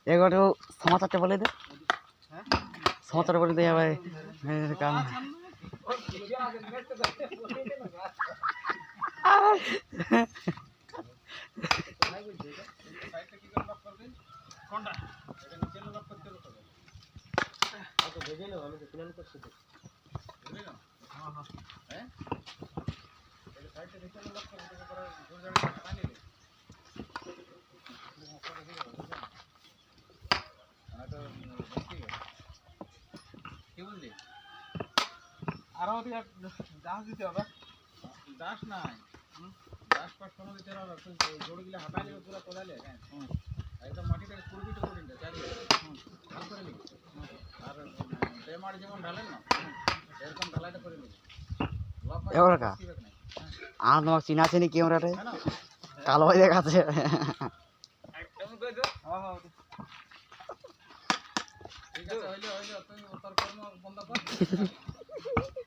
এগারো সমাচারটা বলে দে, সমাচার বলে দে ভাই কাম আরো দাস দিতে হবে, দাস নাই দাস পাঁচ সময় দিতে হবে, জড়গুলো হাঁটাইলে পুরো তোলালে একদম মাটিটাকে কুড়বিটা করে নিতে চালিয়ে ভালো করে নিবি, আর বেমার যেমন ঢালেন না এরকম ঢালাইটা করে নিবি। এবার কা আর তোমার চিনা চিনি ক্যামেরাতে কালো হয়ে গেছে। ঠিক আছে, হইলে তুমি তোর কর্ম বন্ধ কর।